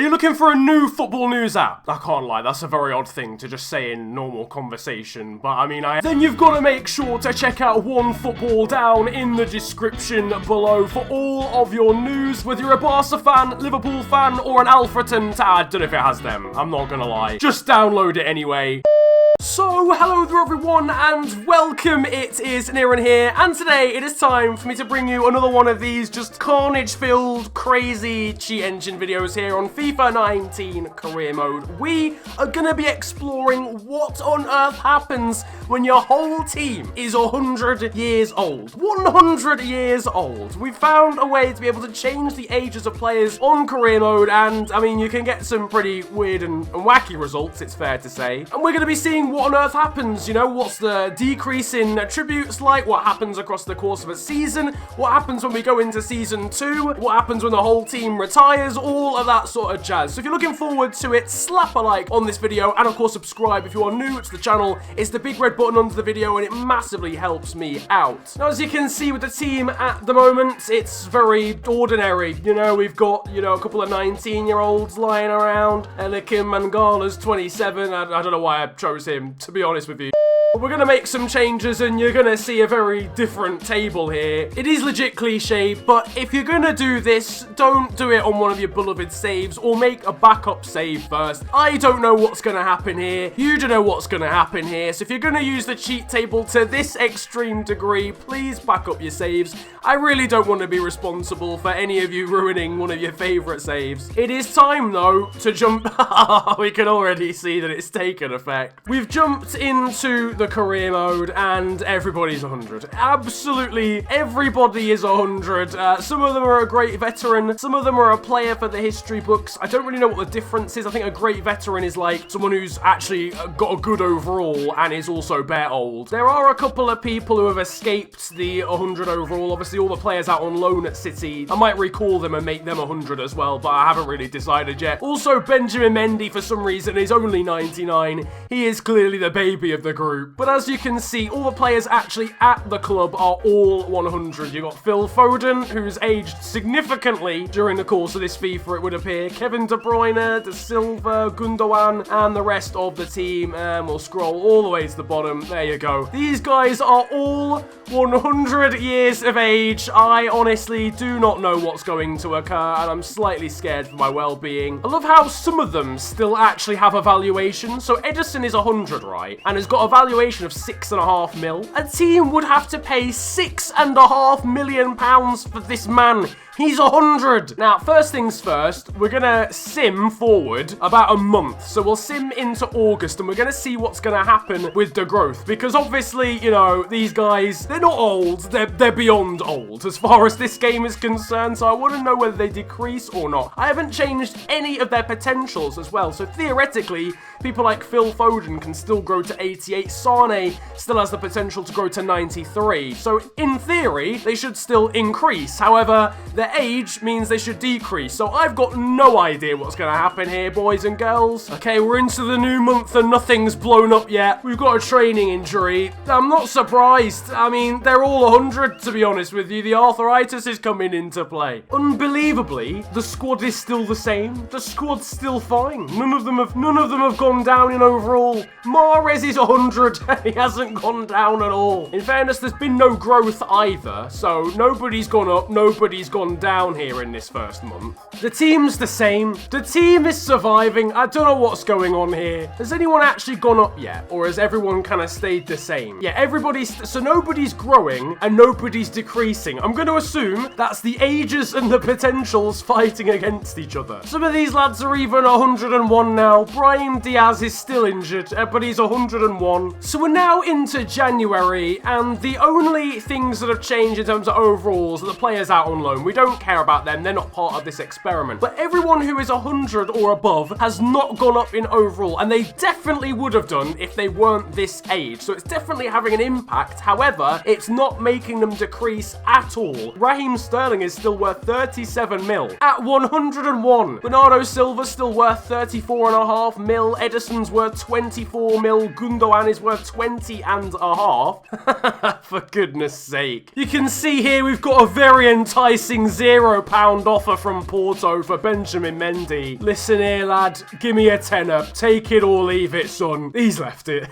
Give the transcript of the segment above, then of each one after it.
Are you looking for a new football news app? I can't lie, that's a very odd thing to just say in normal conversation, but I mean, then you've got to make sure to check out One Football down in the description below for all of your news, whether you're a Barca fan, Liverpool fan, or an Alfreton. I don't know if it has them, I'm not gonna lie. Just download it anyway. So, hello there everyone, and welcome, it is Niran here, and today it is time for me to bring you another one of these just carnage-filled, crazy cheat engine videos here on FIFA 19 Career Mode. We are going to be exploring what on earth happens when your whole team is 100 years old. 100 years old. We've found a way to be able to change the ages of players on Career Mode, and, I mean, you can get some pretty weird and wacky results, it's fair to say. And we're going to be seeing what on earth happens, you know, what's the decrease in attributes like, what happens across the course of a season, what happens when we go into season 2, what happens when the whole team retires, all of that sort of jazz. So if you're looking forward to it, slap a like on this video, and of course subscribe if you are new to the channel. It's the big red button under the video, and it massively helps me out. Now, as you can see with the team at the moment, it's very ordinary. You know, we've got, you know, a couple of 19-year-olds lying around. Cekin Mangala's 27. I don't know why I chose him, to be honest with you. We're going to make some changes and you're going to see a very different table here. It is legit cliche, but if you're going to do this, don't do it on one of your beloved saves or make a backup save first. I don't know what's going to happen here. You don't know what's going to happen here. So if you're going to use the cheat table to this extreme degree, please back up your saves. I really don't want to be responsible for any of you ruining one of your favorite saves. It is time, though, to jump... We can already see that it's taken effect. We've jumped into the career mode and everybody's 100. Absolutely everybody is 100. Some of them are a great veteran, some of them are a player for the history books. I don't really know what the difference is. I think a great veteran is like someone who's actually got a good overall and is also bare old. There are a couple of people who have escaped the 100 overall. Obviously all the players out on loan at City, I might recall them and make them 100 as well, but I haven't really decided yet. Also Benjamin Mendy, for some reason, is only 99. He is clearly the baby of the group. But as you can see, all the players actually at the club are all 100. You got Phil Foden, who's aged significantly during the course of this FIFA, it would appear. Kevin De Bruyne, De Silva, Gundogan, and the rest of the team. And we'll scroll all the way to the bottom. There you go. These guys are all 100 years of age. I honestly do not know what's going to occur, and I'm slightly scared for my well-being. I love how some of them still actually have a valuation. So Edison is 100, right? And has got a valuation of 6.5 mil. A team would have to pay £6.5 million for this man. He's 100. Now, first things first, we're going to sim forward about a month. So we'll sim into August and we're going to see what's going to happen with the growth. Because obviously, you know, these guys, they're not old. They're beyond old as far as this game is concerned. So I want to know whether they decrease or not. I haven't changed any of their potentials as well. So theoretically, people like Phil Foden can still grow to 88. Sane still has the potential to grow to 93. So in theory, they should still increase. However, their age means they should decrease. So I've got no idea what's going to happen here, boys and girls. Okay, we're into the new month and nothing's blown up yet. We've got a training injury. I'm not surprised. I mean, they're all 100, to be honest with you. The arthritis is coming into play. Unbelievably, the squad is still the same. The squad's still fine. None of them have gone down in overall. Mahrez is 100. He hasn't gone down at all. In fairness, there's been no growth either. So nobody's gone up, nobody's gone down here in this first month. The team's the same. The team is surviving. I don't know what's going on here. Has anyone actually gone up yet? Or has everyone kind of stayed the same? Yeah, so nobody's growing and nobody's decreasing. I'm going to assume that's the ages and the potentials fighting against each other. Some of these lads are even 101 now. Brahim Diaz is still injured, but he's 101. So we're now into January, and the only things that have changed in terms of overalls are the players out on loan. We don't care about them. They're not part of this experiment. But everyone who is 100 or above has not gone up in overall, and they definitely would have done if they weren't this age. So it's definitely having an impact. However, it's not making them decrease at all. Raheem Sterling is still worth 37 mil at 101. Bernardo Silva's still worth 34.5 mil. Edison's worth 24 mil. Gundogan is worth 20.5. For goodness sake. You can see here we've got a very enticing £0 offer from Porto for Benjamin Mendy. Listen here, lad. Give me a tenner. Take it or leave it, son. He's left it.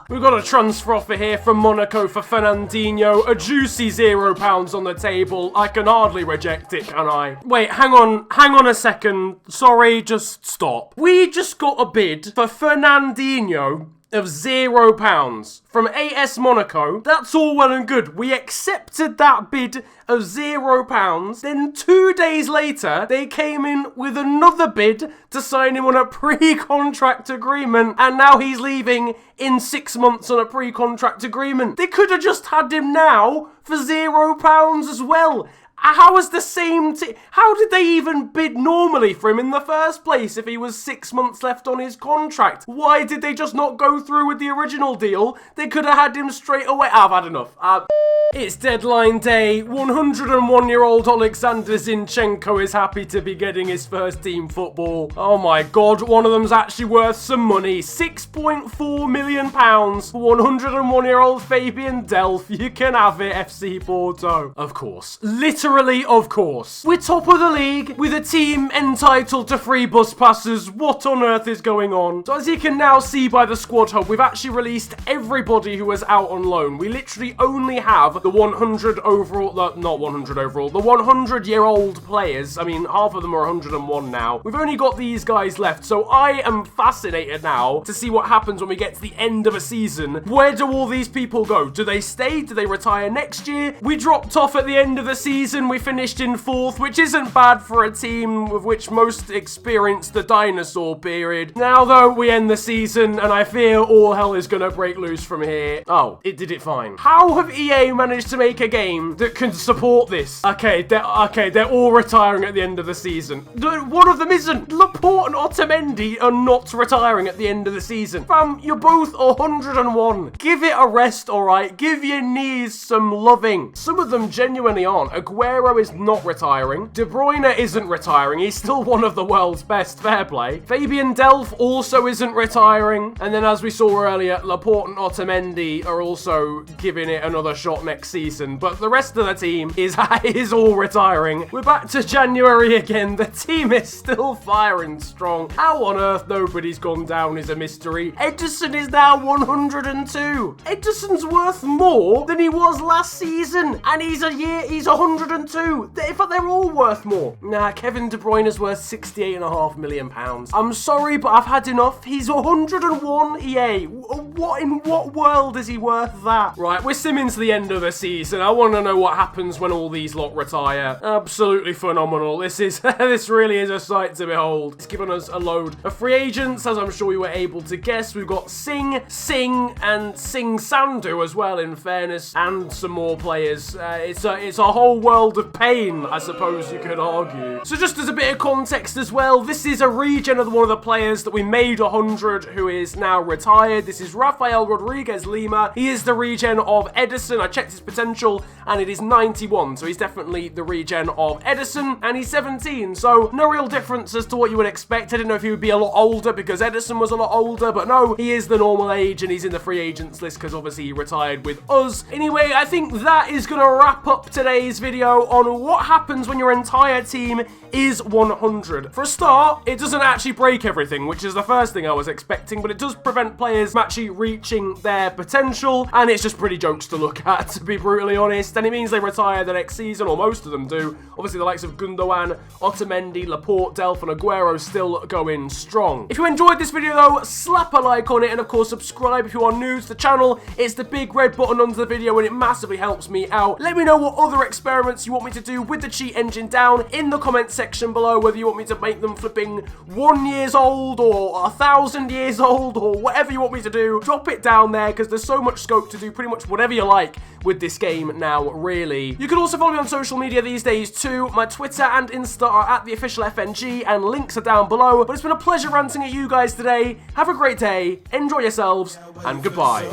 We've got a transfer offer here from Monaco for Fernandinho. A juicy £0 on the table. I can hardly reject it, can I? Wait, hang on a second. Sorry, just stop. We just got a bid for Fernandinho of £0 from AS Monaco. That's all well and good. We accepted that bid of £0. Then 2 days later, they came in with another bid to sign him on a pre-contract agreement, and now he's leaving in 6 months on a pre-contract agreement. They could have just had him now for £0 as well. How is the same how did they even bid normally for him in the first place if he was 6 months left on his contract? Why did they just not go through with the original deal? They could have had him straight away. I've had enough. It's deadline day. 101-year-old Alexander Zinchenko is happy to be getting his first team football. Oh my god, one of them's actually worth some money. £6.4 million for 101-year-old Fabian Delph. You can have it, FC Porto. Of course. Literally, of course. We're top of the league with a team entitled to free bus passes. What on earth is going on? So as you can now see by the squad hub, we've actually released everybody who was out on loan. We literally only have the 100 overall, not 100 overall, the 100-year-old players. I mean, half of them are 101 now. We've only got these guys left, so I am fascinated now to see what happens when we get to the end of a season. Where do all these people go? Do they stay? Do they retire next year? We dropped off at the end of the season. We finished in 4th, which isn't bad for a team with which most experienced the dinosaur period. Now, though, we end the season, and I fear all hell is going to break loose from here. Oh, it did it fine. How have EA managed to make a game that can support this? Okay, they're all retiring at the end of the season. One of them isn't. Laporte and Otamendi are not retiring at the end of the season. Fam, you're both 101. Give it a rest, alright? Give your knees some loving. Some of them genuinely aren't. Aguero is not retiring. De Bruyne isn't retiring. He's still one of the world's best. Fair play. Fabian Delph also isn't retiring. And then as we saw earlier, Laporte and Otamendi are also giving it another shot next season. But the rest of the team is all retiring. We're back to January again. The team is still firing strong. How on earth nobody's gone down is a mystery. Ederson is now 102. Ederson's worth more than he was last season. And he's 102. In fact, they're all worth more. Nah, Kevin De Bruyne is worth £68.5 million. I'm sorry, but I've had enough. He's 101 EA. In what world is he worth that? Right, we're simming to the end of the season. I want to know what happens when all these lot retire. Absolutely phenomenal. This really is a sight to behold. It's given us a load of free agents, as I'm sure you were able to guess. We've got Singh, and Sandhu as well, in fairness, and some more players. It's a whole world of pain, I suppose you could argue. So just as a bit of context as well, this is a regen of one of the players that we made 100 who is now retired. This is Rafael Rodriguez Lima. He is the regen of Ederson. I checked his potential and it is 91, so he's definitely the regen of Ederson, and he's 17, so no real difference as to what you would expect. I didn't know if he would be a lot older because Ederson was a lot older, but no, he is the normal age and he's in the free agents list because obviously he retired with us. Anyway, I think that is going to wrap up today's video on what happens when your entire team is 100. For a start, it doesn't actually break everything, which is the first thing I was expecting, but it does prevent players from actually reaching their potential, and it's just pretty jokes to look at, to be brutally honest, and it means they retire the next season, or most of them do. Obviously, the likes of Gundogan, Otamendi, Laporte, Delph, and Aguero still going strong. If you enjoyed this video, though, slap a like on it, and of course, subscribe if you are new to the channel. It's the big red button under the video, and it massively helps me out. Let me know what other experiments you want me to do with the cheat engine down in the comment section below, whether you want me to make them flipping 1 year old, or 1,000 years old, or whatever you want me to do. Drop it down there, because there's so much scope to do pretty much whatever you like with this game now, really. You can also follow me on social media these days too. My Twitter and Insta are at @theofficialfng, and links are down below. But it's been a pleasure ranting at you guys today. Have a great day, enjoy yourselves, and goodbye.